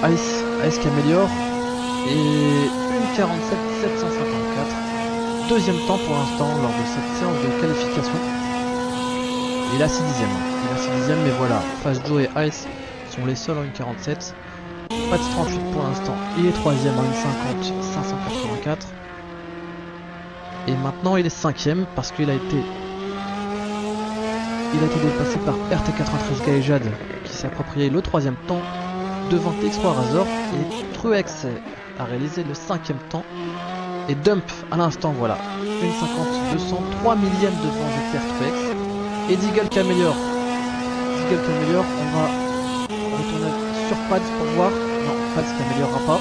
Ice qui améliore. Et 1,47 754. Deuxième temps pour l'instant lors de cette séance de qualification. Il a 6 dixièmes. Il a 6 dixièmes, mais voilà. Fast Joe et Ice sont les seuls en 1,47. Pas de 38 pour l'instant. Il est troisième en 1,50 584. Et maintenant il est cinquième parce qu'il a été dépassé par RT93 Galejad qui s'est approprié le troisième temps devant TX3 Razor, et Truex a réalisé le cinquième temps, et Dump à l'instant, voilà, 1,50 200, 3 millièmes devant GTR Truex, et Deagle qui améliore. On va retourner sur Pads pour voir. Non, Pads qui améliorera pas.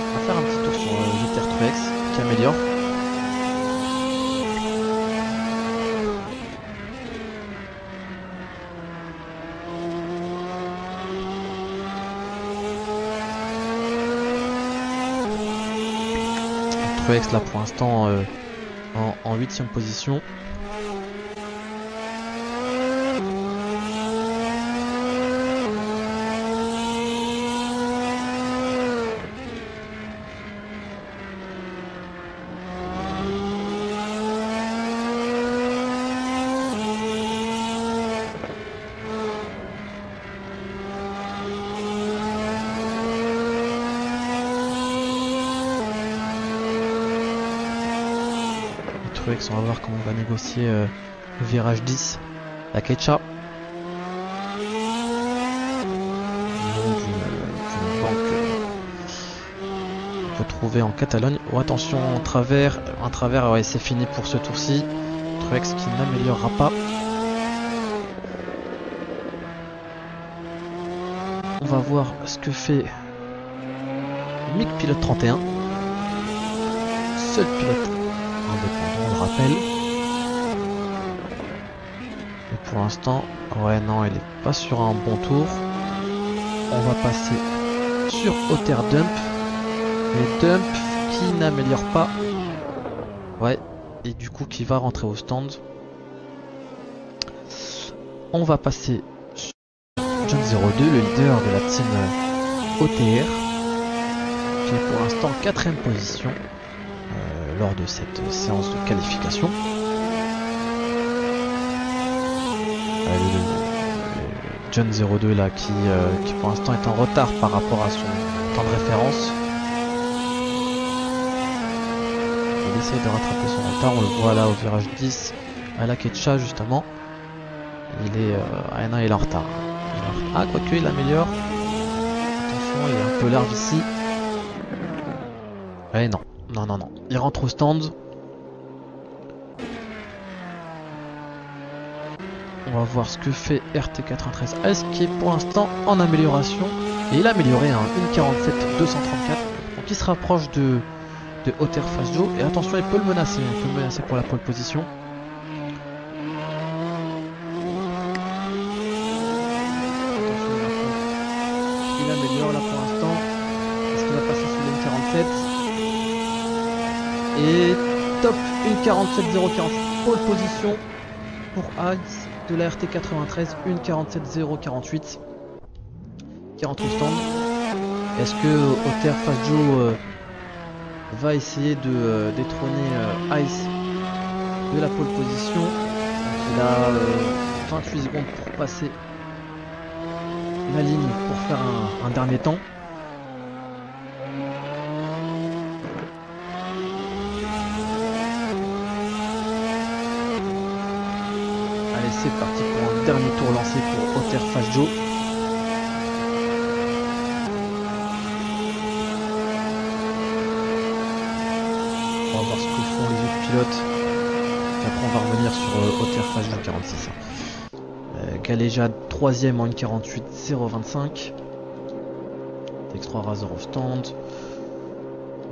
On va faire un petit tour sur GTR Truex qui améliore. Truex là pour l'instant en 8ème position. On va voir comment on va négocier le virage 10, la Quecha. D'une banque qu'on peut trouver en Catalogne. Oh, attention, un travers, ouais, c'est fini pour ce tour-ci. Truex qui n'améliorera pas. On va voir ce que fait Mick Pilote 31. Seul pilote indépendant, on le rappelle. Et pour l'instant, ouais, non, il est pas sur un bon tour. On va passer sur Otter Dump. Et Dump qui n'améliore pas. Ouais, et du coup qui va rentrer au stand. On va passer sur John 02, le leader de la team OTR, qui est pour l'instant 4ème position lors de cette séance de qualification. John 02 là qui pour l'instant est en retard par rapport à son temps de référence. Il essaye de rattraper son retard, on le voit là au virage 10 à la Quecha justement. Il est il est en retard. Ah, quoique il améliore. Attention, il est un peu large ici. Allez, non. Il rentre au stand. On va voir ce que fait RT93S qui est pour l'instant en amélioration. Et il a amélioré un 1,47 234. Donc il se rapproche de Otter Fast Joe. Et attention, il peut le menacer. Il peut le menacer pour la pole position. Il améliore là pour l'instant. Est-ce qu'il va passer sous le 1,47? Et top 1,47 040 pole position pour Ice de la RT93, 1,47 048 qui rentre au stand. Est-ce que Otter Fast Joe va essayer de détrôner Ice de la pole position? Donc il a 28 secondes pour passer la ligne pour faire un dernier temps. Allez, c'est parti pour un dernier tour lancé pour Otter Fast Joe. On va voir ce que font les autres pilotes. Et après on va revenir sur Otter Fast Joe 46. Galejad 3ème en 1,48 025. TX3 Razor au stand.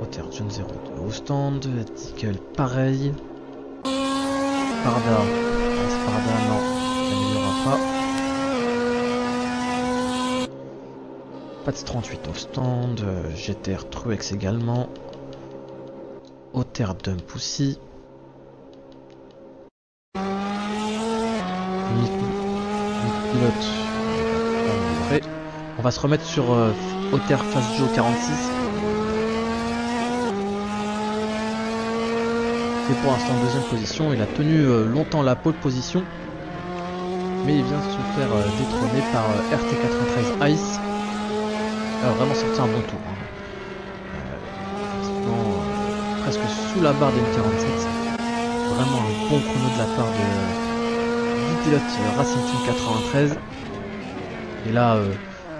Otter John 02 au stand. Deagle pareil. Sparda non, ça n'améliorera pas. Pats 38 au stand. GTR Truex également. Otter Dump aussi. Pilote amélioré. On va se remettre sur Otter Fast Joe 46. Et pour l'instant en deuxième position, il a tenu longtemps la pole position. Mais il vient de se faire détrôner par RT93 Ice. Il a vraiment sorti un bon tour. Hein. Presque sous la barre des 47. Vraiment un bon chrono de la part du pilote Racing Team 93. Et là,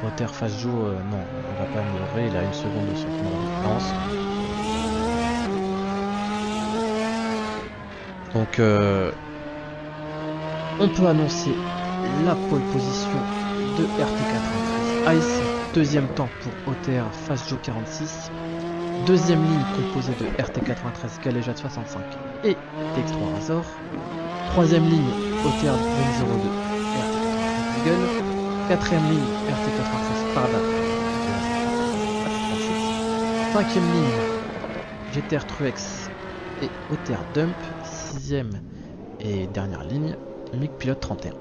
Otter Fast Joe, non, on va pas améliorer. Il a une seconde de son chrono de référence. Donc, on peut annoncer la pole position de RT93 Ice. Deuxième temps pour Otter Fast Joe 46. Deuxième ligne composée de RT93 Galéjade 65 et TX3 Razor. Troisième ligne Otter 2002 RT93 Eagle. Quatrième ligne RT93 Sparda. Cinquième ligne GTR Truex et Otter Dump. Sixième et dernière ligne MiG Pilote 31.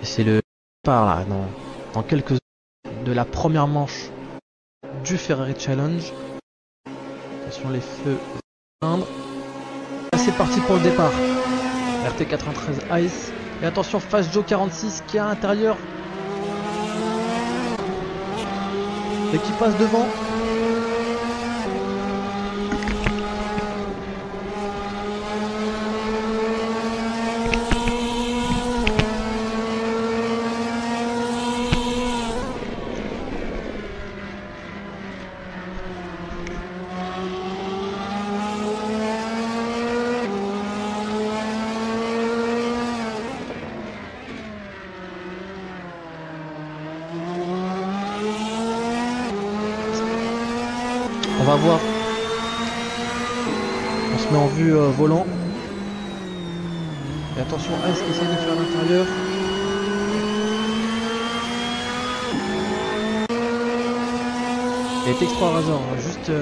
C'est le départ là, dans quelques heures de la première manche du Ferrari Challenge. Attention les feux s'éteindre. C'est parti pour le départ. RT93 Ice. Et attention Fast Joe 46 qui est à l'intérieur. Et qui passe devant. On va voir. On se met en vue volant. Et attention, Ice qui essaye de faire à l'intérieur. Et TX3 Razor juste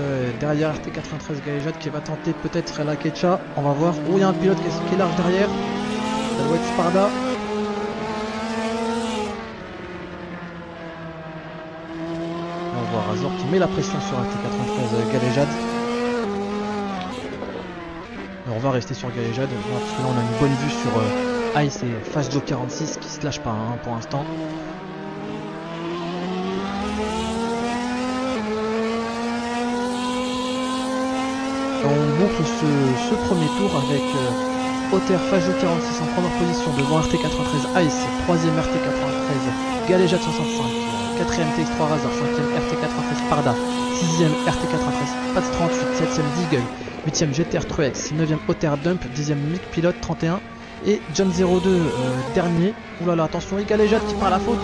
derrière RT93 Galéjade qui va tenter peut-être la Quecha. On va voir. Oh, il y a un pilote qui est large derrière. Ça doit être Sparda. Razor qui met la pression sur RT93 Galéjade. On va rester sur Galéjade parce que là on a une bonne vue sur Ice et Fast Joe 46 qui se lâche pas hein, pour l'instant. On boucle ce premier tour avec Otter Fast Joe 46 en première position devant RT93 Ice, troisième RT93 Galéjade 65. 4ème TX3 Razor, 5ème RT93 Sparda, 6ème RT93 Pats 38, 7ème Deagle, 8ème GTR Truex, 9ème Otter Dump, 10ème MiG Pilote 31 et John 02 dernier. Oulala, attention, et Galéjade qui part à la faute,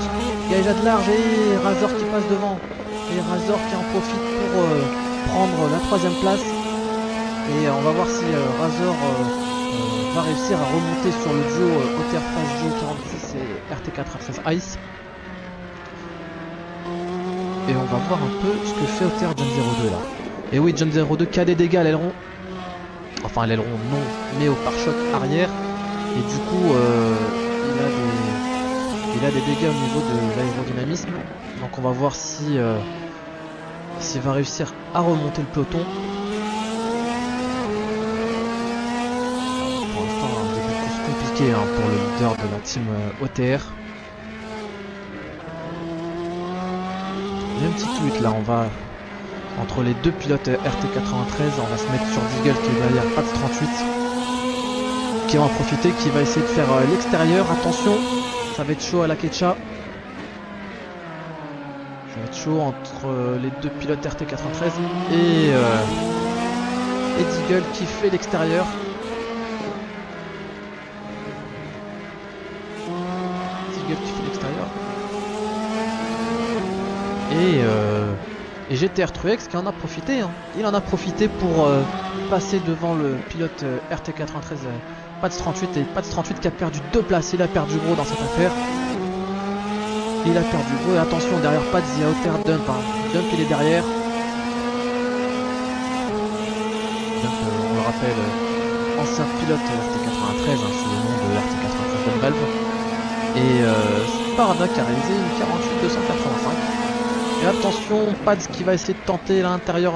Galéjade large et Razor qui passe devant. Et Razor qui en profite pour prendre la 3ème place. Et on va voir si Razor va réussir à remonter sur le duo Otter Fast Joe 46 et RT93 Ice. Et on va voir un peu ce que fait Otter John 02 là. Et oui, John 02 qui a des dégâts à l'aileron. Enfin, à l'aileron non, mais au pare-choc arrière. Et du coup, il a des dégâts au niveau de l'aérodynamisme. Donc on va voir si s'il va réussir à remonter le peloton. Pour l'instant, un début de course compliqué hein, pour le leader de la team OTR. Il y a une petite lutte là, on va entre les deux pilotes RT93, on va se mettre sur Deagle qui est derrière Pats 38 qui va en profiter, qui va essayer de faire l'extérieur. Attention, ça va être chaud à la Quecha. Ça va être chaud entre les deux pilotes RT93 et Deagle qui fait l'extérieur. Deagle qui fait l'extérieur. Et Et GTR Truex qui en a profité, hein. Il en a profité pour passer devant le pilote RT93 Pats 38 et Pats 38 qui a perdu 2 places. Il a perdu gros dans cette affaire. Il a perdu gros et attention derrière Pats, il y a Otter Dump. Hein. Dump il est derrière. Dump, on le rappelle, ancien pilote RT93 hein, sous le nom de RT93 Dump Valve. Et Sparda qui a réalisé une 48-285. Et attention, Pads qui va essayer de tenter l'intérieur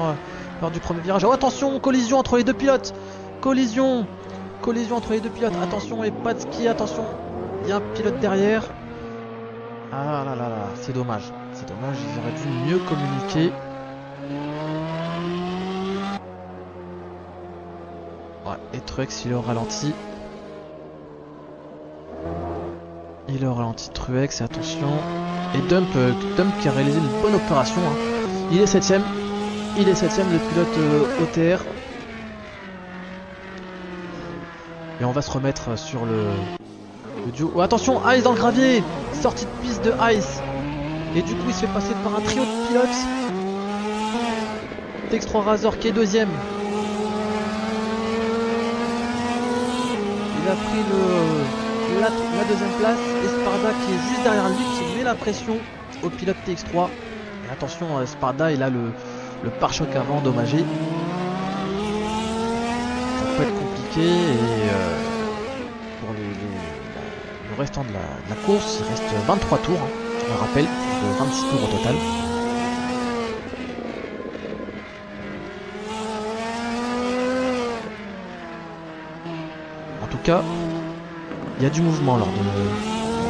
lors du premier virage. Oh attention, collision entre les deux pilotes. Collision entre les deux pilotes. Attention, et Pads qui, attention, il y a un pilote derrière. Ah là là là, c'est dommage. C'est dommage, ils auraient dû mieux communiquer. Ouais, et Truex il est au ralenti. Il est au ralenti Truex, et attention. Et Dump qui a réalisé une bonne opération. Hein. Il est 7ème. Il est 7ème, le pilote OTR. Et on va se remettre sur le duo. Oh, attention, Ice dans le gravier. Sortie de piste de Ice. Et du coup, il se fait passer par un trio de pilotes. Tex3 Razor qui est 2ème. Il a pris la 2ème place. Et Sparda qui est juste derrière lui, qui met la pression au pilote TX3. Et attention, Sparda il a le pare-choc avant endommagé. Ça peut être compliqué et pour le restant de la course, il reste 23 tours, hein, je me rappelle, de 26 tours au total. En tout cas, il y a du mouvement lors de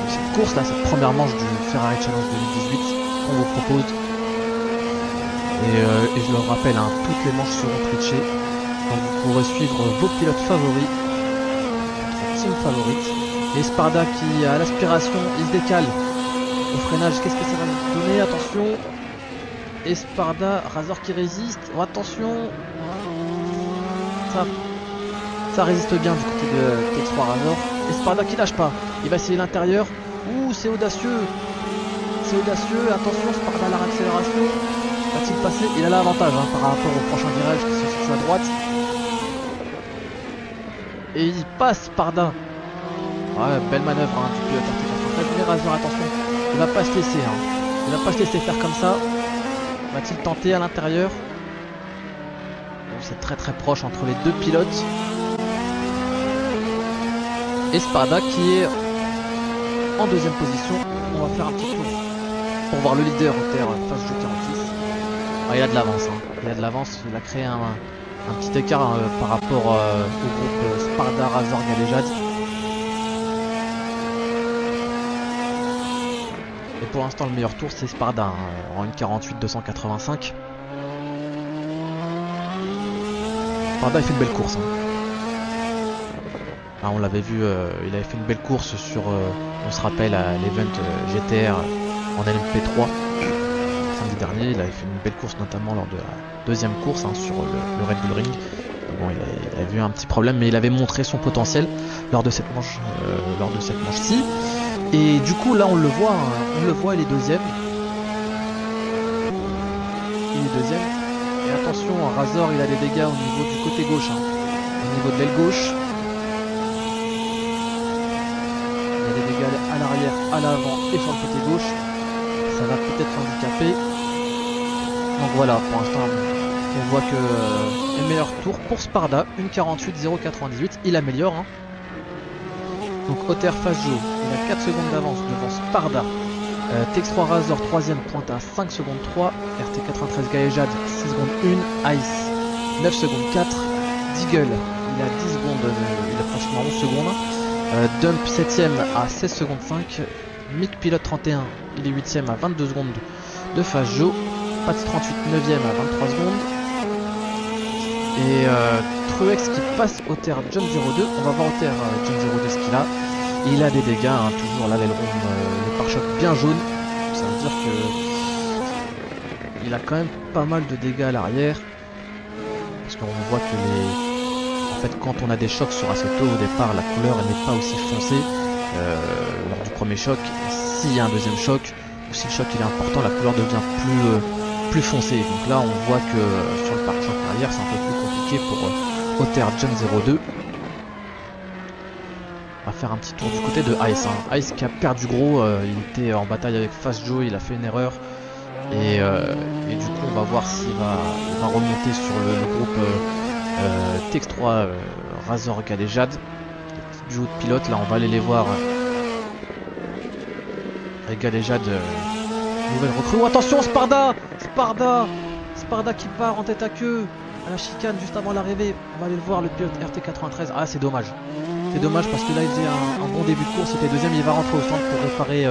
cette course là, cette première manche du Ferrari Challenge 2018 qu'on vous propose. Et je le rappelle, hein, toutes les manches seront twitchées. Donc vous pourrez suivre vos pilotes favoris, votre team favorite. Et Sparda qui à l'aspiration, il se décale au freinage. Qu'est-ce que ça va nous donner? Attention. Et Sparda, Razor qui résiste. Oh, attention. Ça résiste bien du côté de TX3 Razor. Et Sparda qui lâche pas. Il va essayer l'intérieur. Ouh, c'est audacieux. C'est audacieux. Attention, Sparda à la réaccélération. Va-t-il passer? Il a l'avantage hein, par rapport au prochain virage qui se situe à droite. Et il passe Sparda. Ouais, belle manœuvre hein, du pilote RT93. Mais Razor, attention. Il va pas se laisser. Hein. Il va pas se laisser faire comme ça. Va-t-il tenter à l'intérieur? Bon, c'est très très proche entre les deux pilotes. Et Sparda qui est en 2ème position. On va faire un petit tour pour voir le leader OTR face jeu 46. Ah, il a de l'avance, hein. Il a de l'avance, il a créé un petit écart par rapport au groupe Sparda, Razor, Galéjade. Et pour l'instant le meilleur tour c'est Sparda hein, en une 48-285. Sparda il fait une belle course. Hein. Ah, on l'avait vu, il avait fait une belle course sur, on se rappelle, à l'event GTR en LMP3 samedi dernier. Il avait fait une belle course notamment lors de la 2ème course hein, sur le Red Bull Ring. Bon, il avait eu un petit problème, mais il avait montré son potentiel lors de cette manche, ci. Et du coup là on le voit, il est 2ème. Il est 2ème. Et attention, Razor il a des dégâts au niveau du côté gauche, hein, au niveau de l'aile gauche. Il y a des dégâts à l'arrière, à l'avant et sur le côté gauche. Ça va peut-être handicaper. Donc voilà, pour l'instant on voit que le meilleur tour pour Sparda, une 48-098, il améliore. Hein. Donc OTR face Joe, il a 4 secondes d'avance devant Sparda. TX3 Razor 3ème pointe à 5 secondes 3. RT93 Galéjade 6 secondes 1. Ice 9 secondes 4. Deagle il a 10 secondes, il a pratiquement 11 secondes. Dump 7ème à 16 secondes 5. Mick Pilote 31 il est 8ème à 22 secondes de phase Joe. Pats 38 9ème à 23 secondes. Et Truex qui passe au TR John 02. On va voir au TR John 02 ce qu'il a. Et il a des dégâts, hein, toujours là l'aileron, le pare-choc bien jaune. Ça veut dire que il a quand même pas mal de dégâts à l'arrière. Parce qu'on voit que en fait quand on a des chocs sur Assetto au départ, la couleur elle n'est pas aussi foncée lors du premier choc. S'il y a un 2ème choc, ou si le choc il est important, la couleur devient plus foncé. Donc là on voit que sur le pare-choc arrière c'est un peu plus compliqué pour Otter Jump 02. On va faire un petit tour du côté de Ice. Ice qui a perdu gros, il était en bataille avec Fast Joe, il a fait une erreur. Et du coup on va voir s'il va remonter sur le groupe TX3 Razor Galejad. Du haut de pilote, là on va aller les voir. Avec Galejad, nouvelle recrue. Oh, attention, Sparda qui part en tête à queue à la chicane juste avant l'arrivée. On va aller le voir, le pilote RT93. Ah, c'est dommage. C'est dommage parce que là il faisait un bon début de course. C'était deuxième, il va rentrer au centre pour réparer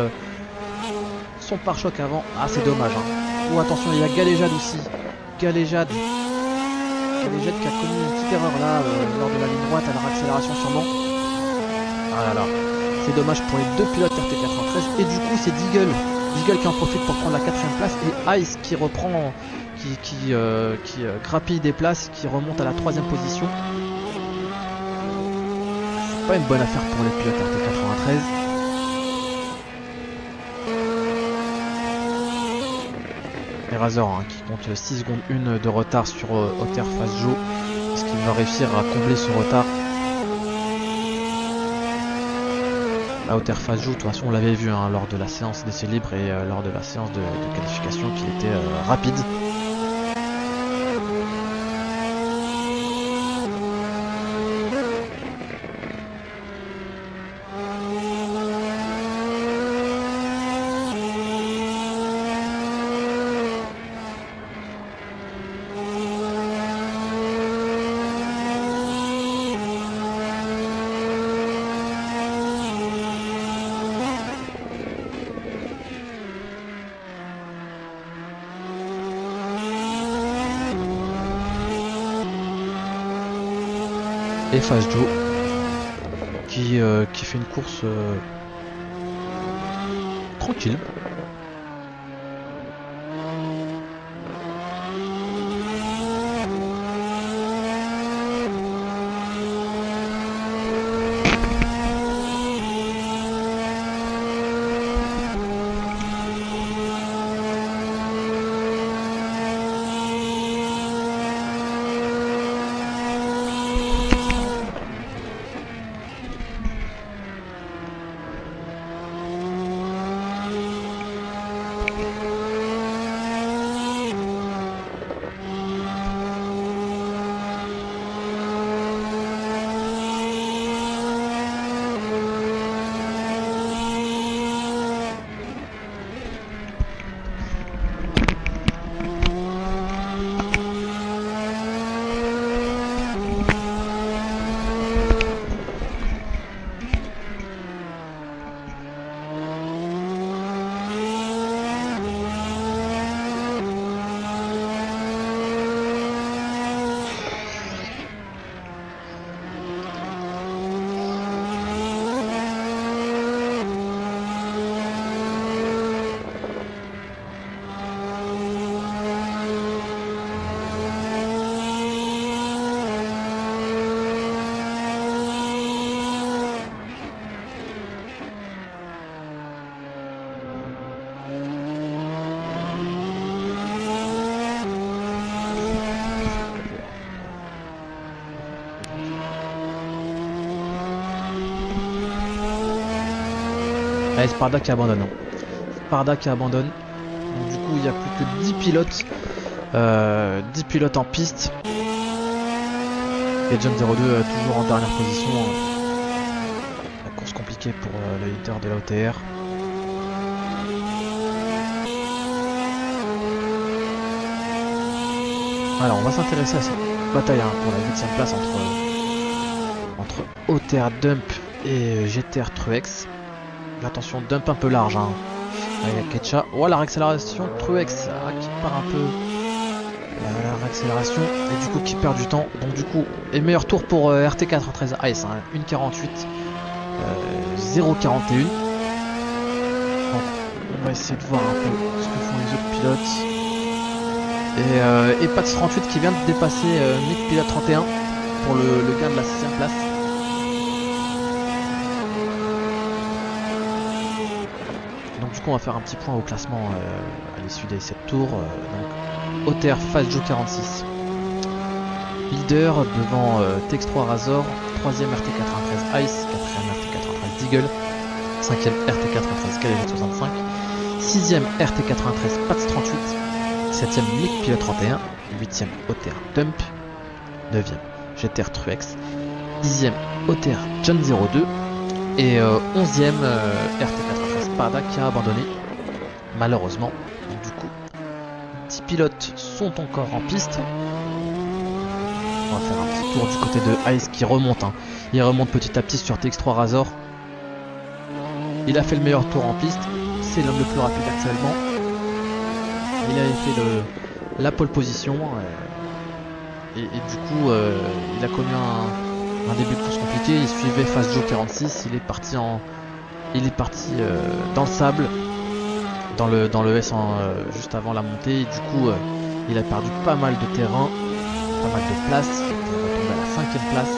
son pare-choc avant. Ah, c'est dommage. Oh, attention, il y a Galejad aussi. Galejad qui a connu une petite erreur là lors de la ligne droite à la réaccélération sûrement. Ah là là. C'est dommage pour les deux pilotes RT93 et du coup c'est Deagle qui en profite pour prendre la 4ème place et Ice qui reprend, qui grappille des places, qui remonte à la 3ème position. C'est pas une bonne affaire pour les pilotes RT93. Et Razor qui compte 6 secondes 1 de retard sur Otter Fast Joe. Est-ce qu'il va réussir à combler ce retard? La Otter Fast Joe, de toute façon on l'avait vu lors de la séance d'essai libre et lors de la séance de qualification qu'il était rapide. Et Fast Joe qui fait une course tranquille. Allez, Sparda qui abandonne. Sparda qui abandonne. Donc, du coup, il n'y a plus que 10 pilotes. 10 pilotes en piste. Et Jump 02 toujours en dernière position. La course compliquée pour le leader de la OTR. Alors, on va s'intéresser à cette bataille pour la 8ème place entre OTR Dump et GTR Truex. Attention, Dump un peu large. Il y a Ketcha. Oh, la réaccélération Truex qui part un peu. La réaccélération et du coup qui perd du temps. Donc du coup, et meilleur tour pour RT93 Ice. 1.48 0.41. Donc on va essayer de voir un peu ce que font les autres pilotes. Et Pats 38 qui vient de dépasser Mick Pilote 31 pour le gain de la 6ème place. Donc du coup on va faire un petit point au classement à l'issue des 7 tours. tour. Donc Otter face Joe 46. Leader devant TX3 Razor, 3ème RT93 Ice, 4ème RT93 Deagle, 5ème RT93 Calais 65, 6ème RT93 Pats 38, 7ème Mick Pilot 31, 8ème Otter Dump, 9ème GTR Truex, 10ème Otter John 02 et 11ème RT93 Parda qui a abandonné malheureusement. Donc, du coup 10 pilotes sont encore en piste. On va faire un petit tour du côté de Ice qui remonte. Il remonte petit à petit sur TX3 Razor. Il a fait le meilleur tour en piste. C'est l'homme le plus rapide actuellement. Il avait fait la pole position. Et du coup, il a connu un début de course compliqué. Il suivait Fast Joe 46. Il est parti dans le sable. Dans le S juste avant la montée. Et du coup, il a perdu pas mal de terrain. Pas mal de place, il va tomber à la 5ème place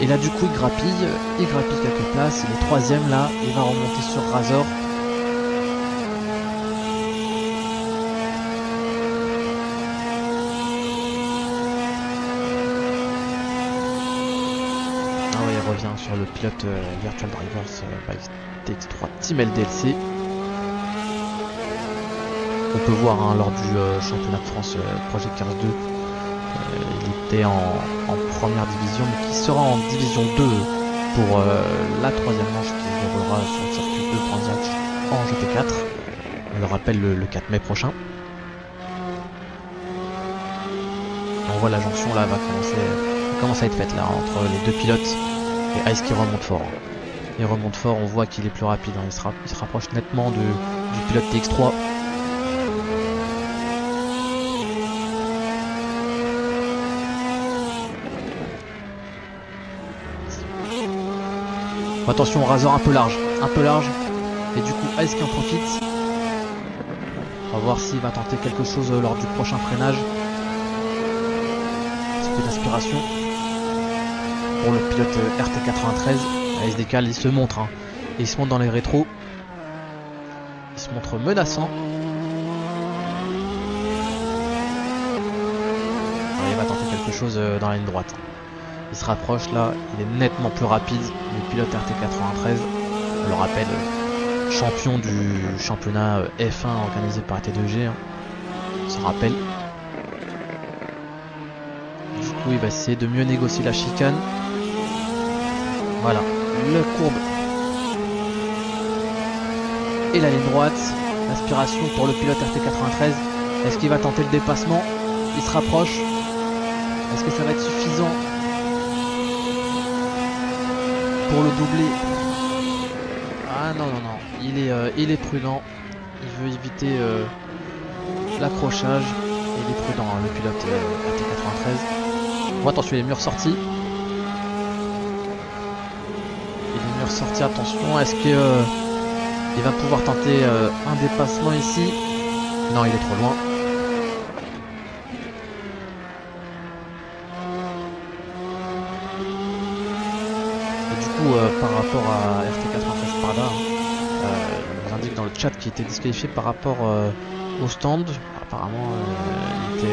et là du coup il grappille quelques places, il est 3ème là, il va remonter sur Razor. Ah ouais, il revient sur le pilote Virtual Drivers by TX3 Team LDLC. On peut voir lors du championnat de France Project Cars 2. Il était en première division mais qui sera en division 2 pour la 3ème manche qui se déroulera sur le circuit de Transat en GT4. On le rappelle le 4 mai prochain. On voit la jonction là va commencer à être faite là entre les deux pilotes et Ice qui remonte fort. Il remonte fort, on voit qu'il est plus rapide, il se rapproche nettement du pilote TX3. Attention, Razor un peu large, et du coup Ice qui en profite. On va voir s'il va tenter quelque chose lors du prochain freinage. Un petit peu d'aspiration pour le pilote RT93. Ice décale, il se montre, et il se montre dans les rétros. Il se montre menaçant. Alors, il va tenter quelque chose dans la ligne droite. Il se rapproche là, il est nettement plus rapide, le pilote RT93, on le rappelle, champion du championnat F1 organisé par AT2G, on s'en rappelle. Du coup il va essayer de mieux négocier la chicane. Voilà, le courbe et la ligne droite, l'aspiration pour le pilote RT93. Est-ce qu'il va tenter le dépassement? Il se rapproche, est-ce que ça va être suffisant pour le doubler? Ah non, il est prudent, il veut éviter l'accrochage, il est prudent le pilote AT93. Bon, attention, il est mieux ressorti. Attention, est-ce qu'il va pouvoir tenter un dépassement ici? Non, il est trop loin. Par rapport à RT93 Parda, il nous indique dans le chat qu'il était disqualifié par rapport au stand. Apparemment il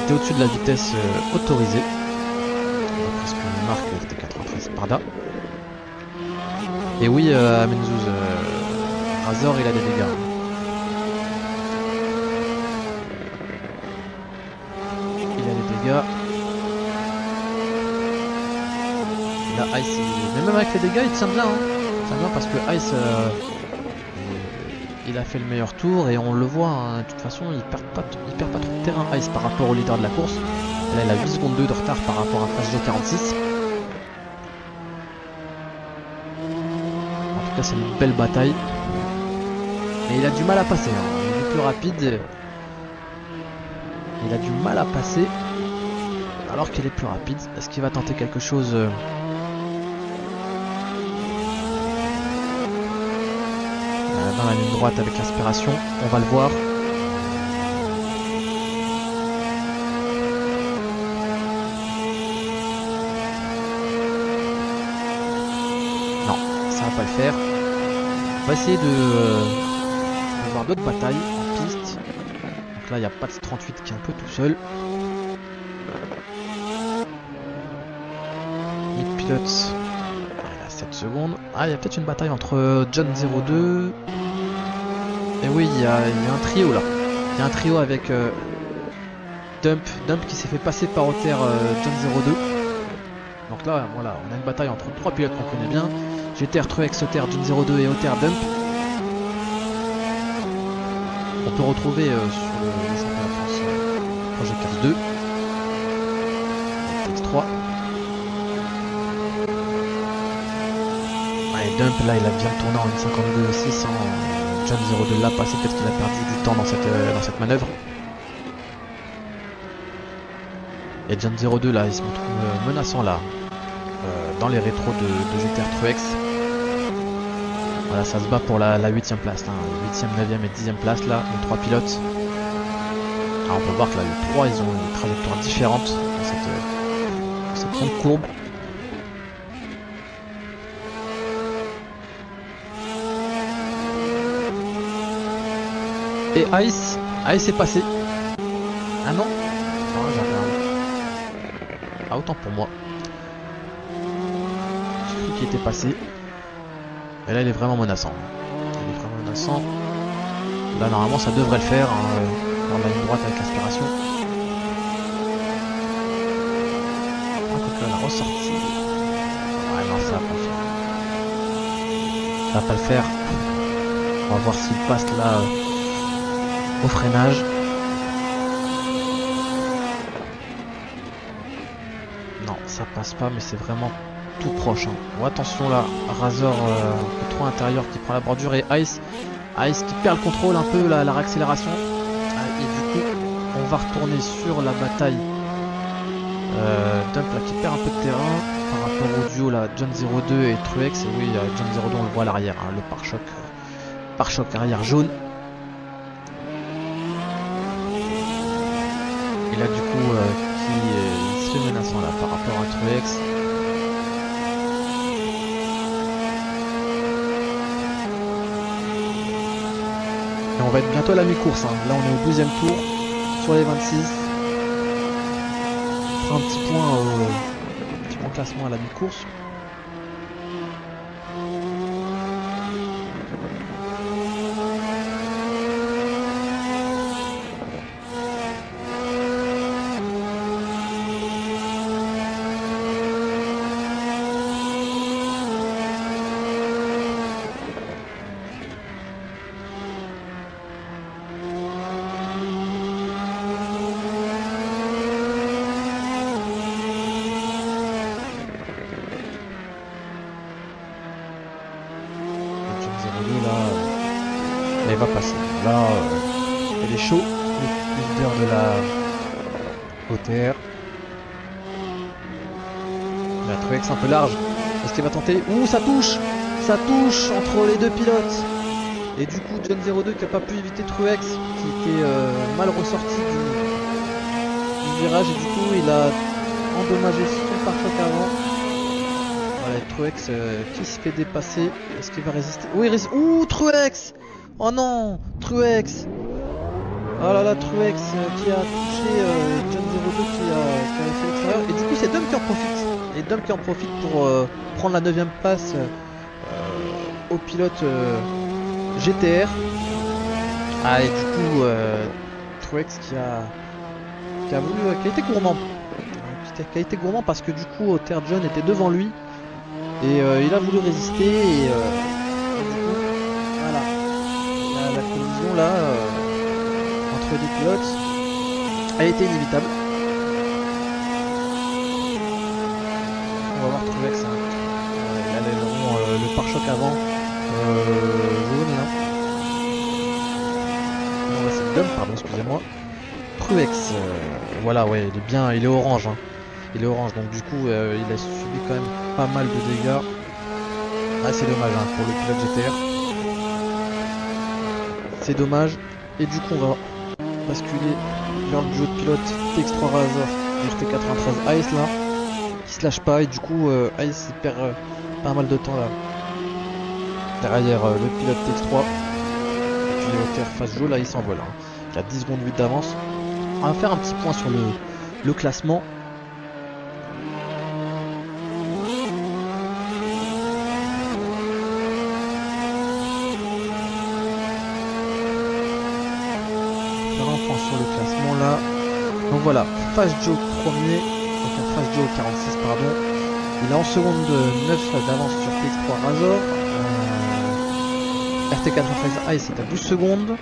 était au-dessus de la vitesse autorisée, d'après ce qu'on marque RT93 Parda. Et oui, Amenzouz, Razor il a des dégâts. Là, Ice, mais même avec les dégâts, il tient bien. Il tient bien parce que Ice, il a fait le meilleur tour et on le voit. De toute façon, il perd pas trop de terrain, Ice, par rapport au leader de la course. Là, il a 8 secondes 2 de retard par rapport à Fast Joe 46. En tout cas, c'est une belle bataille. Mais il a du mal à passer. Il est plus rapide. Il a du mal à passer. Alors qu'il est plus rapide. Est-ce qu'il va tenter quelque chose dans la ligne droite avec l'aspiration? On va le voir. Non, ça va pas le faire. On va essayer peut voir d'autres batailles en piste. Donc là, il y a Pats 38 qui est un peu tout seul. Pilote, il a 7 secondes. Ah, il y a peut-être une bataille entre John 02. Et oui, il y a un trio là. Il y a un trio avec Dump qui s'est fait passer par Otter John 02. Donc là, voilà, on a une bataille entre 3 pilotes qu'on connaît bien. GTR, Truex, Otter, John 02 et Otter, Dump. On peut retrouver sur le championnat de France Projet Cars 2. X3. Et Dump là il a bien tourné en 1.52.6 en John 02 l'a passé, peut-être qu'il a perdu du temps dans cette manœuvre. Et John 02 là il se trouve menaçant là dans les rétros de GTR Truex. Voilà, ça se bat pour la 8ème place là, 8ème, 9ème et 10ème place là, les 3 pilotes. Alors on peut voir que là les 3 ils ont une trajectoire différente dans cette grande courbe. Et Ice est passé. Ah non, ah autant pour moi. J'ai cru qu'il était passé. Et là il est vraiment menaçant. Là normalement ça devrait le faire. Dans la ligne droite avec l'aspiration. La ressortie. Ouais non ça va pas le faire. Ça va pas le faire. On va voir s'il passe là. Au freinage. Non, ça passe pas, mais c'est vraiment tout proche. Hein. Bon, attention là, Razor un peu trop intérieur qui prend la bordure et Ice qui perd le contrôle un peu, la réaccélération. Et du coup, on va retourner sur la bataille. Dump là qui perd un peu de terrain par rapport au duo là, John 02 et Truex. Et oui, John 02 on le voit à l'arrière, hein, le pare-choc arrière jaune. Et là du coup qui se fait menaçant là par rapport à Truex. Et on va être bientôt à la mi-course. Hein. Là on est au 12e tour sur les 26. On fera un petit point classement à la mi-course. Elle va passer. Là, elle est chaud. Le leader de la Otter. La Truex un peu large. Est-ce qu'il va tenter? Ouh, ça touche! Ça touche entre les deux pilotes. Et du coup, John 02 qui n'a pas pu éviter Truex, qui était mal ressorti du virage. Et du coup, il a endommagé son pare-choc avant. Voilà, Truex qui se fait dépasser. Est-ce qu'il va résister? Oui, il résiste. Ouh, Truex! Oh non, Truex. Oh là là, Truex qui a touché John 02 qui a fait l'extérieur. Et du coup, c'est Dump qui en profite. Et Dump qui en profite pour prendre la 9ème place au pilote GTR. Ah, et du coup, Truex qui a voulu, qui a été gourmand. Qui a été gourmand parce que du coup, Otter John était devant lui. Et il a voulu résister. Et du coup, voilà. La collision là entre les pilotes a été inévitable. On va voir Truex, hein. Il a le pare-choc avant jaune là. Non, c'est Dump, pardon, excusez-moi. Truex, voilà, ouais, il est bien, il est orange, hein. Il est orange, donc du coup il a subi quand même pas mal de dégâts. Ah, c'est dommage, hein, pour le pilote GTR. C'est dommage. Et du coup on va basculer vers le jeu de pilote TX3 Razor GT93 Ice là, qui se lâche pas. Et du coup Ice il perd pas mal de temps là derrière le pilote TX3. Et est au terre face Joe, là il s'envole. Hein. Il a 10 secondes 8 d'avance. On va faire un petit point sur le classement. Faire un point sur le classement là. Donc voilà, Fast Joe premier, donc Fast Joe 46 pardon. Il a en seconde 9 d'avance sur PX3 Razor. RT93 Ice est à 12 secondes.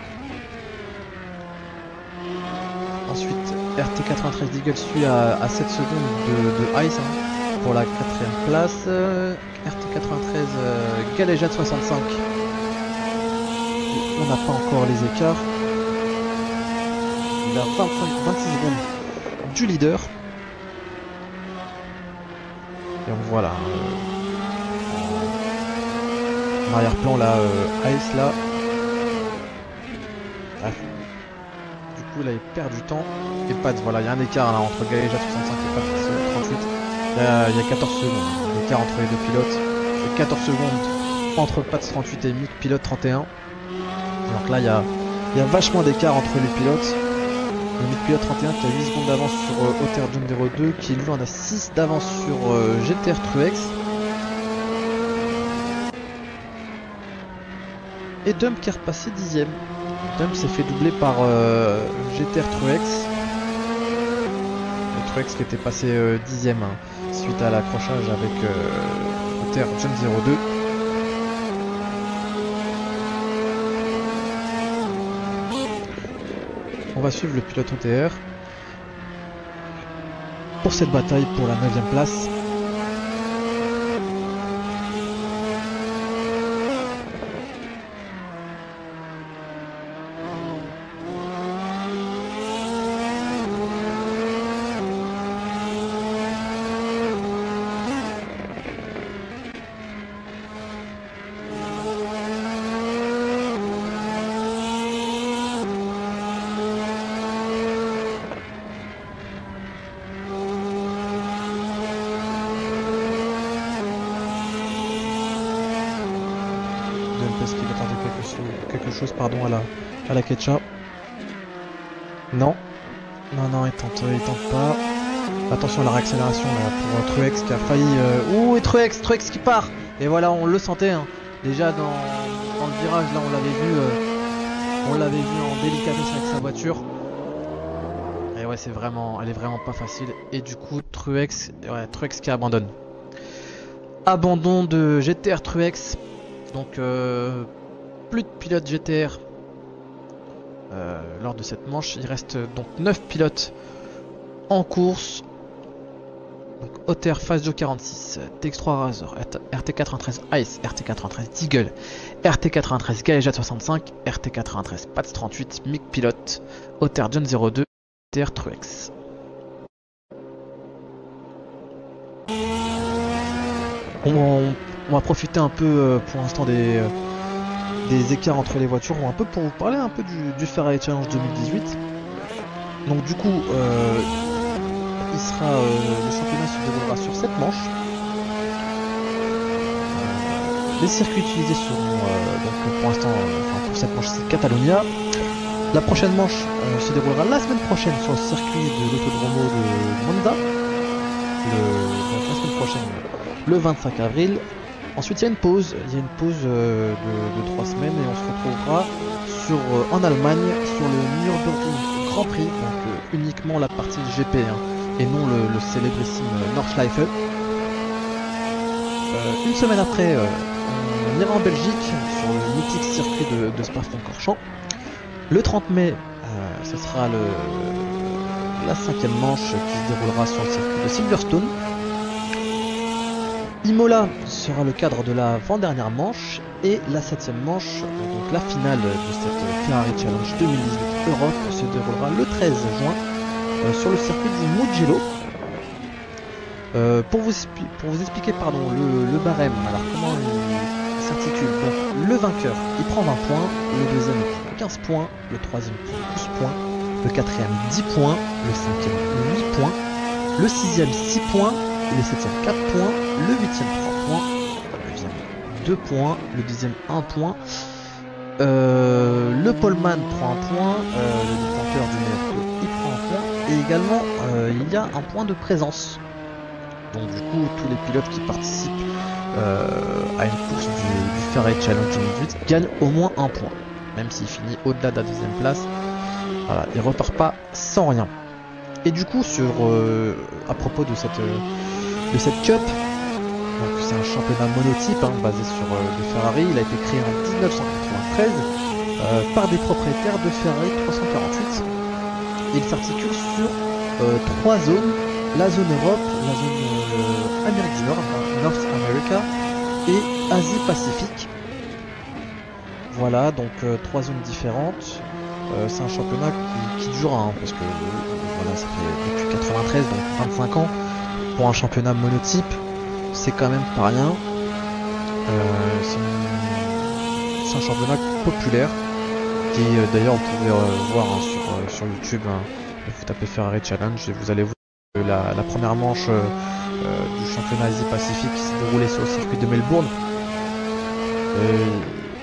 Ensuite RT93 Deagle suit à 7 secondes de Ice hein, pour la 4ème place. RT93 Galéjade 65. On n'a pas encore les écarts. Il a 26 secondes du leader. Et donc voilà. En arrière-plan là, Ice là. Bref. Du coup là il perd du temps. Et Pats, voilà, il y a un écart là entre Galéjade 65 et Pats 38. Il y a 14 secondes d'écart entre les deux pilotes. Et 14 secondes entre Pats 38 et Mick pilote 31. Donc là il y a vachement d'écart entre les pilotes. Le Mick pilote 31 qui a 8 secondes d'avance sur Otter John 02, qui lui en a 6 d'avance sur GTR Truex. Et Dump qui est repassé 10ème. Dump s'est fait doubler par GTR Truex. Le Truex qui était passé 10ème hein, suite à l'accrochage avec Otter John 02. On va suivre le pilote OTR pour cette bataille pour la 9ème place. Est-ce qu'il va tenter quelque chose pardon, à la Ketcha? Non. Non, il tente pas. Attention à la réaccélération là, pour Truex qui a failli... Ouh, et Truex qui part. Et voilà, on le sentait. Hein. Déjà dans le virage, là, on l'avait vu en délicatesse avec sa voiture. Et ouais, elle est vraiment pas facile. Et du coup, Truex qui abandonne. Abandon de GTR Truex. Donc plus de pilotes GTR lors de cette manche. Il reste donc 9 pilotes en course. Donc Otter Fast Joe 46, TX3 Razor, RT93 Ice, RT93 Deagle, RT93 Galéjade 65, RT93 Pats 38, Mick Pilote, Otter John 02, TR Truex. On va profiter un peu pour l'instant des écarts entre les voitures, un peu pour vous parler un peu du Ferrari Challenge 2018. Donc du coup, le championnat se déroulera sur 7 manches. Les circuits utilisés seront donc pour l'instant, pour cette manche c'est Catalunya. La prochaine manche se déroulera la semaine prochaine sur le circuit de l'autodromo de Monza. Donc la semaine prochaine, le 25 avril. Ensuite il y a une pause, de 3 semaines et on se retrouvera en Allemagne sur le Nürburgring Grand Prix, donc uniquement la partie GP et non le célébrissime Nordschleife. Une semaine après, on ira en Belgique sur le mythique circuit de Spa-Francorchamps. Le 30 mai, ce sera la 5e manche qui se déroulera sur le circuit de Silverstone. Imola sera le cadre de la avant-dernière manche et la 7e manche, donc la finale de cette Ferrari Challenge 2018 Europe, se déroulera le 13 juin sur le circuit du Mugello. Pour vous expliquer le barème, alors comment il s'articule. Donc le vainqueur il prend 20 points, le deuxième il prend 15 points, le troisième prend 12 points, le quatrième 10 points, le cinquième 8 points, le sixième 6 points, le 7ème 4 points, le 8ème 3 points, le 9ème 2 points, le 10ème 1 point Le poleman prend un point, le détenteur du meilleur pneu il prend un point, et également il y a un point de présence. Donc du coup tous les pilotes qui participent à une course du Ferrari Challenge 2018 gagnent au moins un point. Même s'il finit au-delà de la deuxième place, voilà, il repart pas sans rien. Et du coup à propos de cette Cup, donc c'est un championnat monotype basé sur le Ferrari. Il a été créé en 1993 par des propriétaires de Ferrari 348. Et il s'articule sur trois zones: la zone Europe, la zone Amérique du Nord, North America, et Asie-Pacifique. Voilà, donc trois zones différentes. C'est un championnat qui dure, parce que voilà, ça fait depuis 93, donc 25 ans. Pour un championnat monotype, c'est quand même pas rien. C'est un championnat populaire qui d'ailleurs vous pouvez voir sur YouTube. Vous tapez Ferrari Challenge et vous allez voir la première manche du championnat Asie-Pacifique qui s'est déroulée sur le circuit de Melbourne.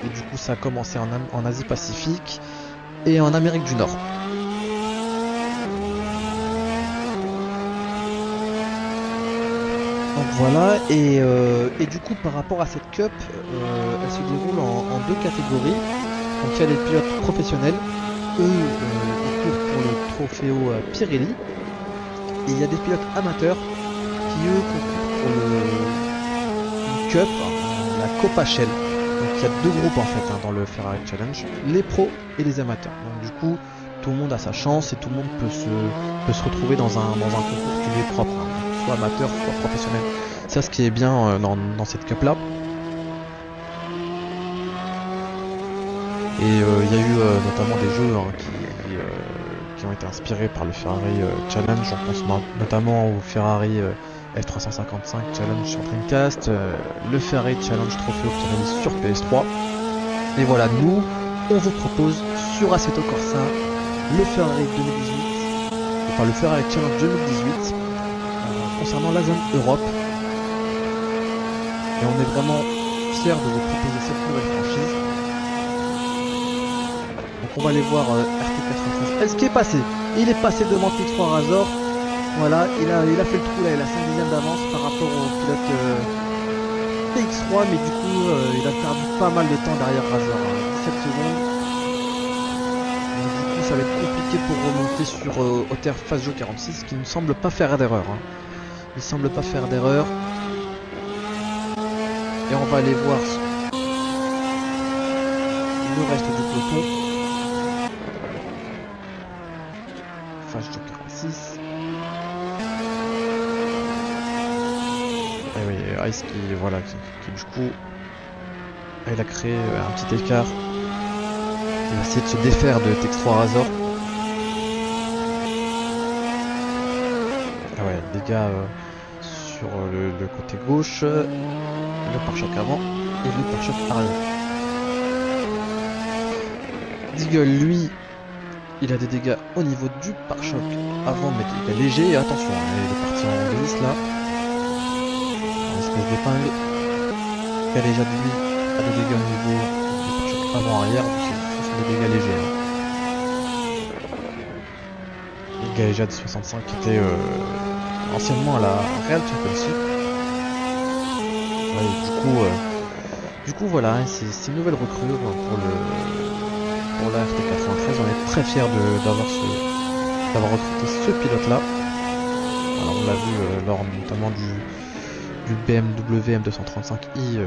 Et du coup ça a commencé en Asie-Pacifique et en Amérique du Nord. Donc voilà, et du coup par rapport à cette Cup, elle se déroule en deux catégories. Donc il y a les pilotes professionnels, eux ils courent pour le Trofeo Pirelli, et il y a des pilotes amateurs qui eux concourent pour une Cup, la Copa Shell. Donc il y a deux groupes en fait dans le Ferrari Challenge, les pros et les amateurs. Donc du coup tout le monde a sa chance et tout le monde peut se retrouver dans un concours qui lui est propre, soit amateur, soit professionnel. C'est ce qui est bien dans cette Cup là. Et il y a eu notamment des jeux qui ont été inspirés par le Ferrari Challenge. On pense notamment au Ferrari F355 Challenge sur Dreamcast, le Ferrari Challenge Trofeo Pirelli sur PS3. Et voilà, nous, on vous propose sur Assetto Corsa le Ferrari 2018, enfin le Ferrari Challenge 2018, concernant la zone Europe. Et on est vraiment fiers de vous proposer cette nouvelle franchise. Donc on va aller voir RT93. Est-ce qu'il est passé? Il est passé devant TX3 Razor. Voilà, il a fait le trou là, il a 5 dixièmes d'avance par rapport au pilote TX3, mais du coup il a perdu pas mal de temps derrière Razor, 17 secondes. Donc, du coup ça va être compliqué pour remonter sur Otter Fazio 46 qui ne semble pas faire d'erreur. Il semble pas faire d'erreur. Et on va aller voir le reste du peloton. Fazio 46. Et oui, Ice qui du coup il a créé un petit écart. Il va essayer de se défaire de TX3 Razor. Ah ouais, dégâts sur le côté gauche, le pare-choc avant et le pare-choc arrière. Deagle, lui, il a des dégâts au niveau du pare-choc avant, mais des dégâts légers. Et attention, il est parti en glisse là. Une espèce d'épingle. Galejad, lui, a des dégâts au niveau du pare-choc avant-arrière. Ce sont des dégâts légers. Galejad 65 qui était anciennement à la Real Championship. Ouais, du coup voilà, c'est une nouvelle recrue pour la RT93. On est très fiers d'avoir recruté ce pilote là. Alors, on l'a vu lors notamment du BMW M235i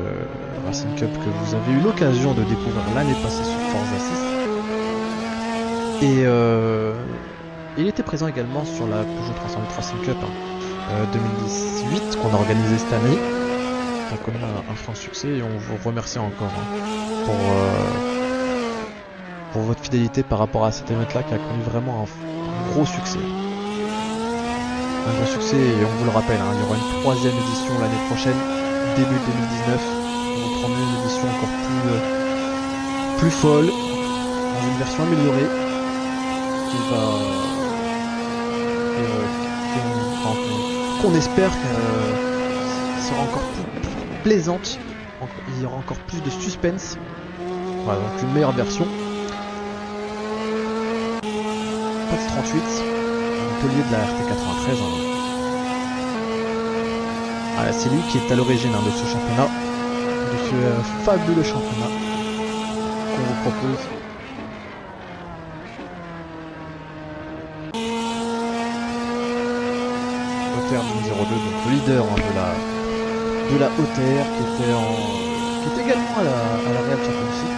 Racing Cup que vous avez eu l'occasion de découvrir l'année passée sur Forza 6. Et il était présent également sur la Peugeot 308 Racing Cup 2018 qu'on a organisé cette année. Ça a connu un franc succès et on vous remercie encore pour votre fidélité par rapport à cet événement là qui a connu vraiment un gros succès. Un gros succès, et on vous le rappelle, il y aura une troisième édition l'année prochaine, début 2019. On vous promet une édition encore plus folle, dans une version améliorée, qu'on espère sera encore plus plaisante. Il y aura encore plus de suspense Voilà, donc une meilleure version. Pax 38, un taulier de la RT93. Hein. Voilà, c'est lui qui est à l'origine de ce championnat, de ce fabuleux championnat qu'on vous propose. OTR 02, donc le leader de la OTR qui était également à la Real Championship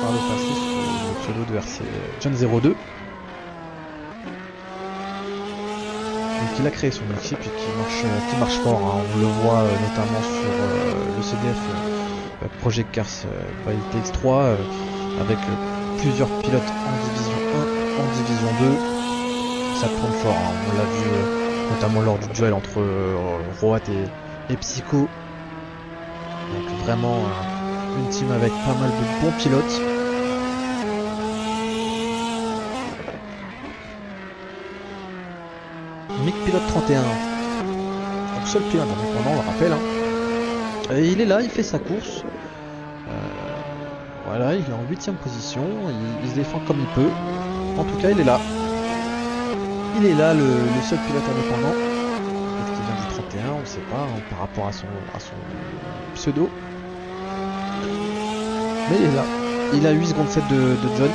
par le passé sous le pseudo de RC John 02. Donc il a créé son équipe et qui marche fort, hein. On le voit notamment sur le CDF Project Cars by TX3 avec plusieurs pilotes en division 1, en division 2. Ça tourne fort, hein. On l'a vu notamment lors du duel entre Roat et Psycho. Donc vraiment une team avec pas mal de bons pilotes. Mick Pilote 31, donc seul pilote indépendant, on le rappelle. Hein. Et il est là, il fait sa course. Voilà, il est en 8ème position, il se défend comme il peut. En tout cas, il est là. Il est là, le seul pilote indépendant. Peut-être qu'il vient du 31, on ne sait pas, hein, par rapport à son pseudo. Mais il est là. Il a 8 secondes 7 de John.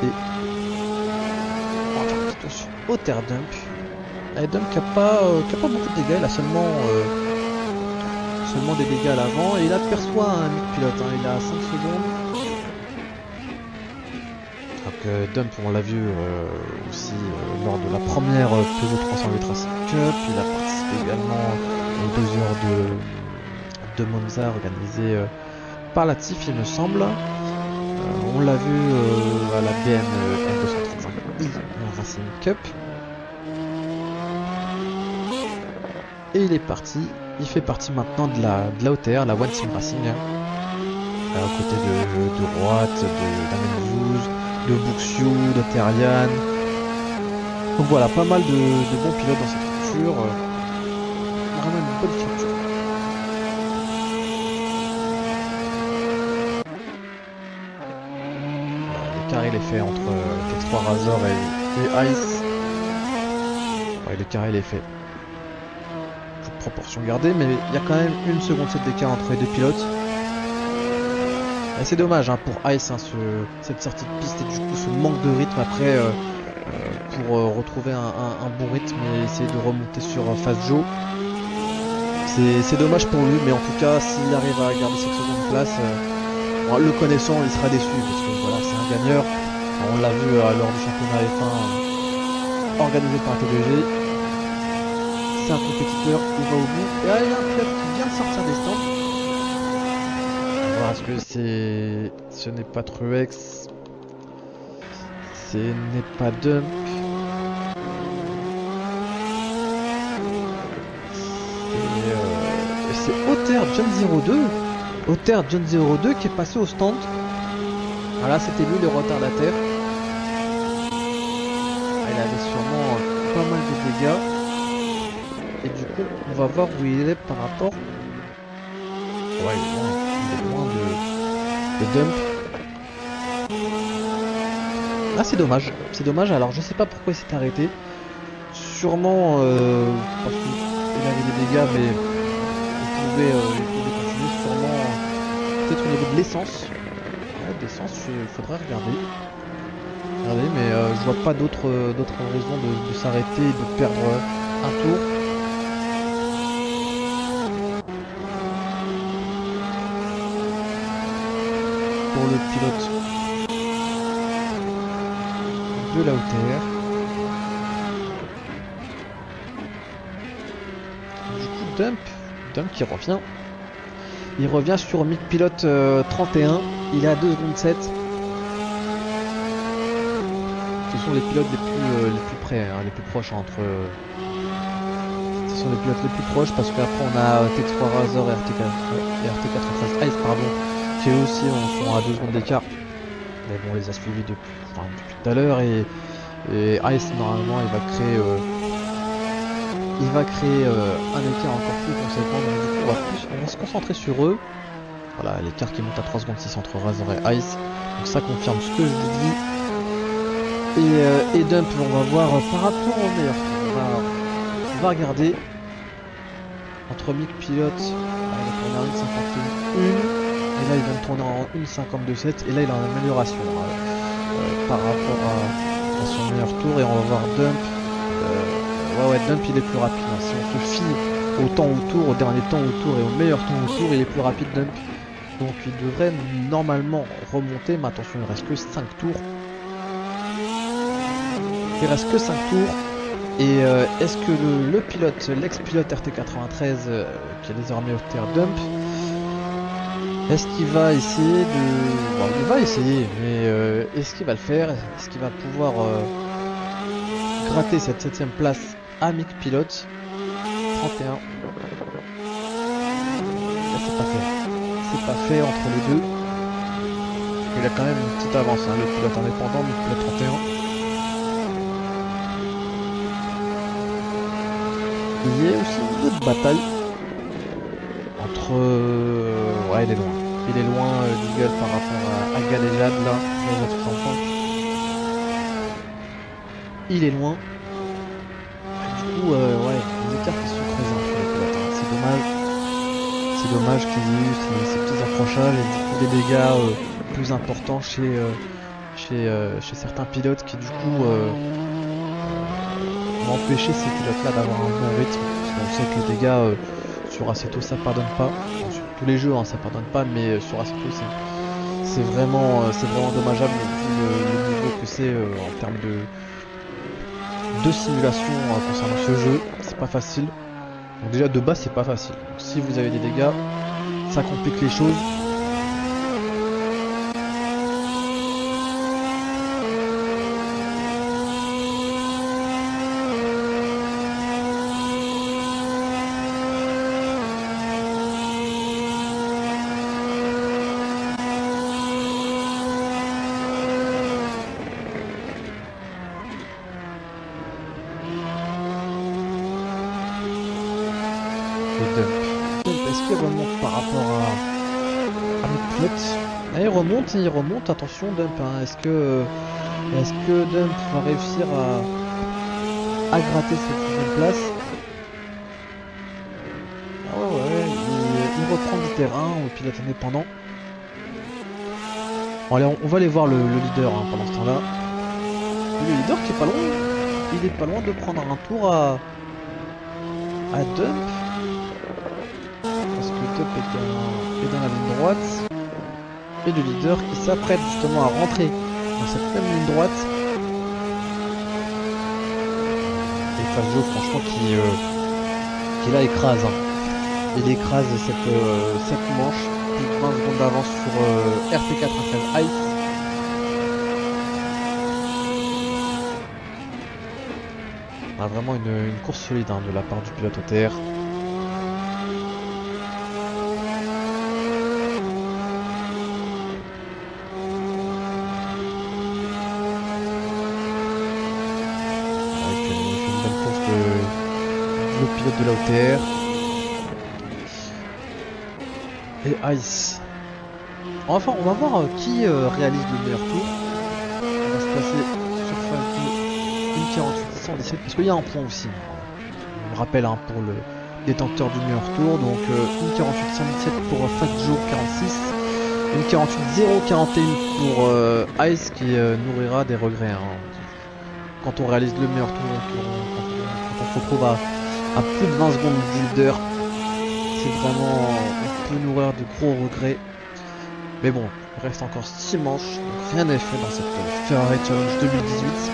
Et OTR Dump. Et Dump qui a pas beaucoup de dégâts, il a seulement des dégâts à l'avant et il aperçoit un pilote, hein, il a 5 secondes. Donc Dump, on l'a vu aussi lors de la première Peugeot 308 Racing Cup, il a participé également aux 2 heures de Monza organisées par la TIF, il me semble. On l'a vu à la BM M235i Racing Cup. Et il est parti. Il fait partie maintenant de la OTR, la One Team Racing. Aux côtés de Roat, d'Amenzouz, de Buxiu, de Terrian. Donc voilà, pas mal de bons pilotes dans cette structure. Vraiment une bonne structure. L'écart il est fait entre TX3 Razor et Ice. Ouais, l'écart il est fait. Proportion gardée, mais il y a quand même 1 seconde 7 d'écart entre les deux pilotes. C'est dommage hein, pour Ice, hein, cette sortie de piste et du coup ce manque de rythme après pour retrouver un bon rythme et essayer de remonter sur Fast Joe. C'est dommage pour lui, mais en tout cas s'il arrive à garder cette seconde place, le connaissant il sera déçu parce que voilà, c'est un gagneur. On l'a vu lors du championnat F1 organisé par TDG. C'est un compétiteur, il va au bout. Et là, il y a un pilote qui vient de sortir des stands. On va voir, est-ce que ce n'est pas Truex, ce n'est pas Dump. Et c'est OTR John 02. OTR John 02 qui est passé au stand. Voilà, c'était lui le retardataire. Il avait sûrement pas mal de dégâts. Et du coup, on va voir où il est par rapport. Ouais, il est loin de Dump. Ah, c'est dommage. C'est dommage. Alors, je sais pas pourquoi il s'est arrêté. Sûrement parce qu'il avait des dégâts, mais il pouvait continuer. Sûrement peut-être au niveau de l'essence. Ouais, d'essence, il faudrait regarder. Mais je vois pas d'autres raisons de s'arrêter et de perdre un tour. Pour le pilote de la OTR. Du coup Dump qui revient. Il revient sur Mick Pilote 31. Il est à 2 secondes 7. Ce sont les pilotes les plus près, hein, les plus proches entre. Ce sont les pilotes les plus proches parce qu'après on a TX3 Razor et RT93 Ice, pardon, qui eux aussi sont à 2 secondes d'écart. Mais bon, on les a suivis depuis tout à l'heure et Ice normalement il il va créer un écart encore plus conséquent. Donc du coup on va se concentrer sur eux. Voilà, l'écart qui monte à 3 secondes 6 entre Razor et Ice. Donc ça confirme ce que je vous dis. Et Dump, on va voir par rapport au meilleur tour. On va regarder entre Mick Pilote, il va tourner en 1,51, et là il vient de tourner en 1,52,7, et là il a une amélioration par rapport à son meilleur tour. Et on va voir Dump. Ouais, Dump il est plus rapide. Hein. Si on se fie au temps au tour, au dernier temps au tour et au meilleur temps au tour, il est plus rapide Dump. Donc il devrait normalement remonter, mais attention, il reste que 5 tours. Il reste que 5 tours. Et est-ce que le pilote, l'ex-pilote RT93 qui est désormais Octair Dump, est-ce qu'il va essayer de... Bon, il va essayer, mais est-ce qu'il va le faire? Est-ce qu'il va pouvoir gratter cette 7ème place à Mick Pilote? 31. Là, c'est pas fait. C'est pas fait entre les deux. Il a quand même une petite avance, hein, le pilote indépendant, Mick Pilote 31. Il y a aussi une autre bataille entre... ouais, il est loin. Il est loin d'Eagle par rapport à Gal et Jade là. Il est loin. Du coup, ouais, les écarts qui sont présents entre les pilotes. Hein. C'est dommage. C'est dommage qu'il y ait eu ces petits accrochages et du coup des dégâts plus importants chez certains pilotes qui du coup vont empêcher ces pilotes là d'avoir un bon rythme. Parce qu'on sait que les dégâts sur Assetto ça pardonne pas. Enfin, sur tous les jeux hein, ça pardonne pas, mais sur Assetto c'est vraiment dommageable vu le niveau que c'est en termes de simulation concernant ce jeu. C'est pas facile. Donc déjà de base c'est pas facile. Donc, si vous avez des dégâts, ça complique les choses. Est-ce qu'il remonte par rapport à Mick Pilote? Il remonte, attention Dump. Hein. Est-ce que Dump va réussir à gratter cette 6ème place? Ah ouais, il reprend du terrain au pilote indépendant. Bon, allez, on va aller voir le leader hein, pendant ce temps-là. Le leader qui est pas loin. Il est pas loin de prendre un tour à Dump. Top est dans la ligne droite et le leader qui s'apprête justement à rentrer dans cette même ligne droite et Fazio franchement qui là écrase hein. Il écrase cette manche, plus de 20 secondes d'avance sur RT93 Ice. On a vraiment une course solide hein, de la part du pilote OTR. Le pilote de la OTR et Ice. Enfin, on va voir qui réalise le meilleur tour. On va se placer sur Falco 1,48,117 parce qu'il y a un point aussi. On me rappelle hein, pour le détenteur du meilleur tour. Donc 1,48,117 pour Fazio 46, 1,48,041 pour Ice qui nourrira des regrets. Hein. Quand on réalise le meilleur tour, quand on se retrouve à plus de 20 secondes du leader, c'est vraiment, on peut nourrir de gros regrets. Mais bon, il reste encore 6 manches, donc rien n'est fait dans cette Ferrari Challenge 2018.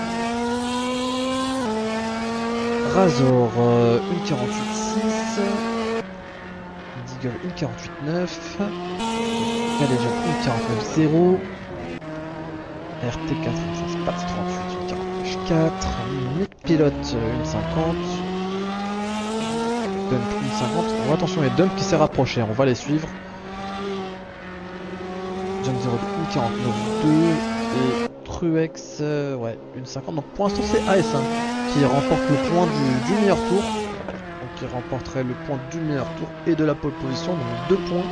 Razor 1,48,6, Diggle 1,48,9, Galéja 1,49,0, RT4, c'est pas 38, 1,49,4, Mick Pilote 1,50. Dump 1,50. Oh, attention, il y a Dump qui s'est rapproché, on va les suivre. John 0 1,49,2 et Truex ouais 1,50. Donc pour l'instant c'est AS hein, qui remporte le point du meilleur tour. qui remporterait le point du meilleur tour et de la pole position, donc 2 points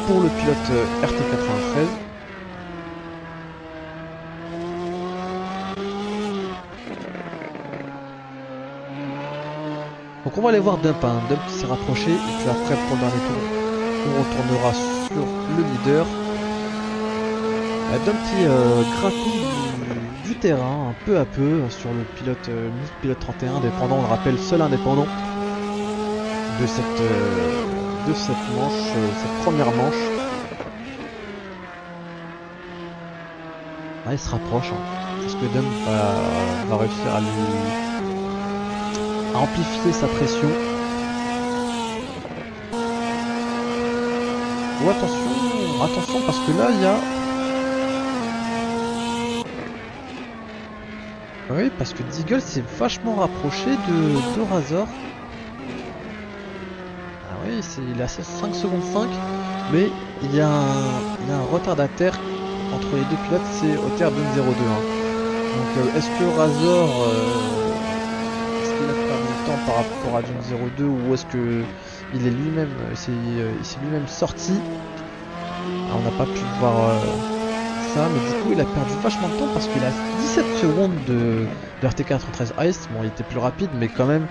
pour le pilote RT93. Donc on va aller voir Dump, hein. Dump qui s'est rapproché, et puis après pour le dernier tour on retournera sur le leader. Dump qui grappille du terrain peu à peu sur le pilote pilote 31 indépendant, on le rappelle, seul indépendant de cette manche, cette première manche. Ah, il se rapproche, hein. Est-ce que Dump va réussir à amplifier sa pression? Oh, attention parce que là il y a... Oui, parce que Deagle s'est vachement rapproché de Razor. Ah oui, il est à 5 secondes 5, mais il y a un retardataire entre les deux pilotes, c'est au terme de 0,2. Donc est-ce que Razor est-ce qu'il a perdu du temps par rapport à Dune 0,2, ou est-ce que il est lui-même s'est lui-même sorti? Alors, on n'a pas pu voir ça, mais du coup il a perdu vachement de temps parce qu'il a 17 secondes de RT93 Ice. Bon, il était plus rapide, mais quand même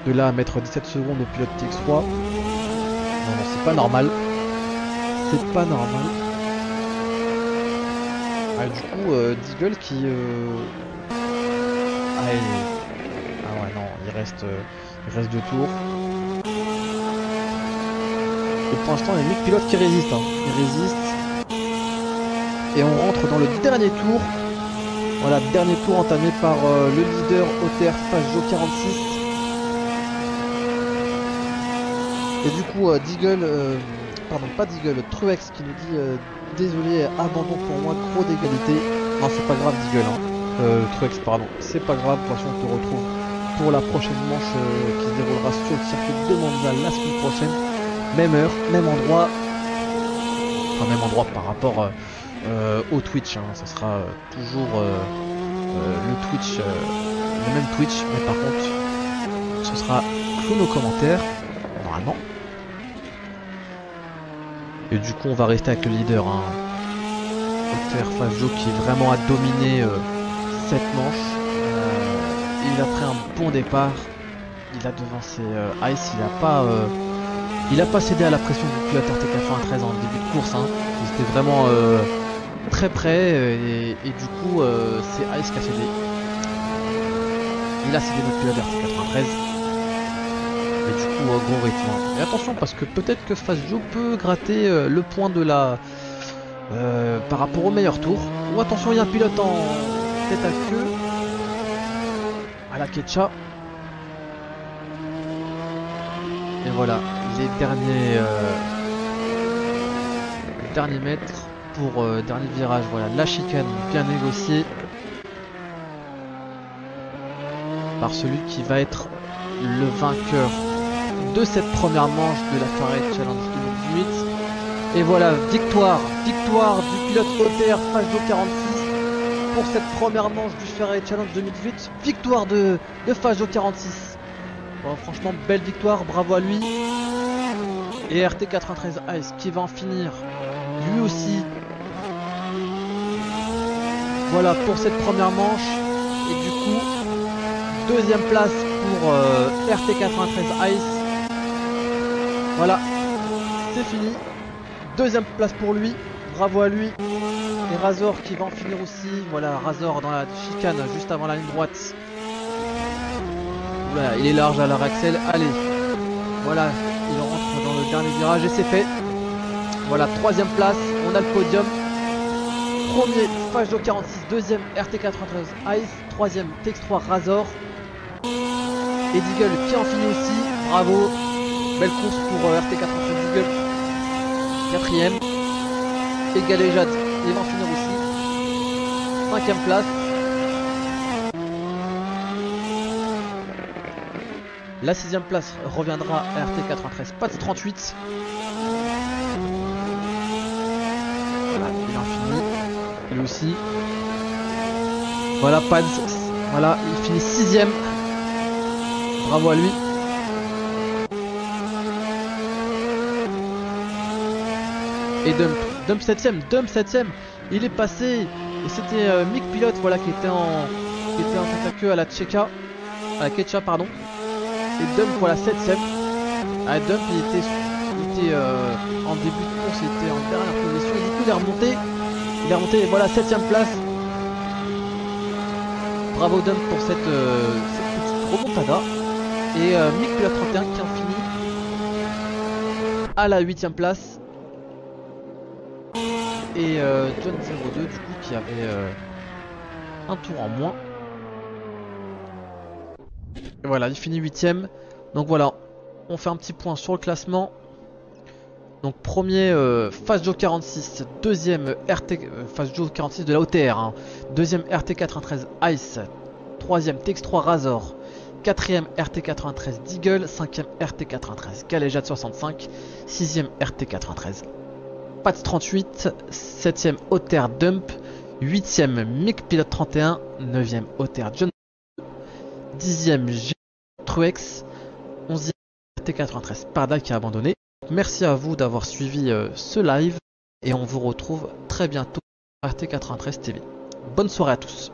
de là à mettre 17 secondes au pilote TX3, non, c'est pas normal. C'est pas normal. Ah, du coup Deagle qui ah ouais, non, il reste 2 tours. Et pour l'instant il y a 8 pilotes qui résistent, hein. Ils résistent. Et on rentre dans le dernier tour. Voilà, dernier tour entamé par le leader OTR Fazio 46. Et du coup Deagle, pardon pas Deagle, Truex qui nous dit désolé, abandon pour moi, gros d'égalité. Non, c'est pas grave Deagle, hein. Truex, pardon, c'est pas grave, de toute façon on te retrouve pour la prochaine manche qui se déroulera sur le circuit de Monza la semaine prochaine. Même heure, même endroit. Enfin même endroit par rapport au Twitch, hein. Ça sera toujours le Twitch, le même Twitch, mais par contre ce sera sous nos commentaires normalement. Et du coup on va rester avec le leader, hein. OTR Fazio qui vraiment a dominé cette manche. Il a pris un bon départ, il a devancé Ice, il a pas cédé à la pression du pilote RT93 en début de course, hein. Il était vraiment très près, et du coup c'est Ice qui a cédé. Il a cédé notre pilote RT93. Et du coup gros rythme. Et attention parce que peut-être que Fazio peut gratter le point de la par rapport au meilleur tour. Ou attention, il y a un pilote en tête à queue. À la Ketcha. Et voilà, les derniers mètres pour dernier virage. Voilà, la chicane bien négociée par celui qui va être le vainqueur de cette première manche de la Ferrari Challenge 2018. Et voilà, victoire du pilote OTR Fazio 46 pour cette première manche du Ferrari Challenge 2018. Victoire de Fazio 46. Bon, franchement, belle victoire, bravo à lui. Et RT93 Ice qui va en finir lui aussi. Voilà pour cette première manche. Et du coup, deuxième place pour RT93 Ice. Voilà, c'est fini. Deuxième place pour lui, bravo à lui. Et Razor qui va en finir aussi. Voilà, Razor dans la chicane juste avant la ligne droite. Voilà, il est large à l'arrêt Axel. Allez, voilà, il rentre dans le dernier virage et c'est fait. Voilà, troisième place, on a le podium. Premier Fazio 46, deuxième RT93 Ice, troisième TX3 Razor. Et Deagle qui en finit aussi, bravo. Belle course pour RT93 Deagle. Quatrième. Et Galéjade, il va en finir aussi. Cinquième place. La sixième place reviendra à RT93 Pats 38. Voilà, il en finit. Lui aussi. Voilà, Pats. Voilà, il finit sixième. Bravo à lui. Et Dump 7ème, Dump 7ème. Il est passé. Et c'était Mick Pilote voilà, qui était en tête à queue à la Ketcha pardon. Et Dump voilà 7ème. Ah, Dump il était en début de course, il était en dernière position. Et du coup il est remonté et voilà 7ème place. Bravo Dump pour cette petite remontada. Et Mick Pilote 31 qui en finit à la 8ème place. Et John 02 du coup qui avait un tour en moins. Et voilà, il finit 8ème. Donc voilà, on fait un petit point sur le classement. Donc premier Fast Joe 46, deuxième Fast Joe 46 de la OTR, hein. Deuxième RT93 Ice, troisième TX3 Razor, quatrième RT93 Deagle, cinquième RT93 Galéjade 65, sixième RT93 Pats 38, 7ème OTR Dump, 8ème Mick Pilote 31, 9ème OTR John, 10ème G Truex, 11ème RT93 Parda qui a abandonné. Merci à vous d'avoir suivi ce live et on vous retrouve très bientôt sur RT93 TV. Bonne soirée à tous.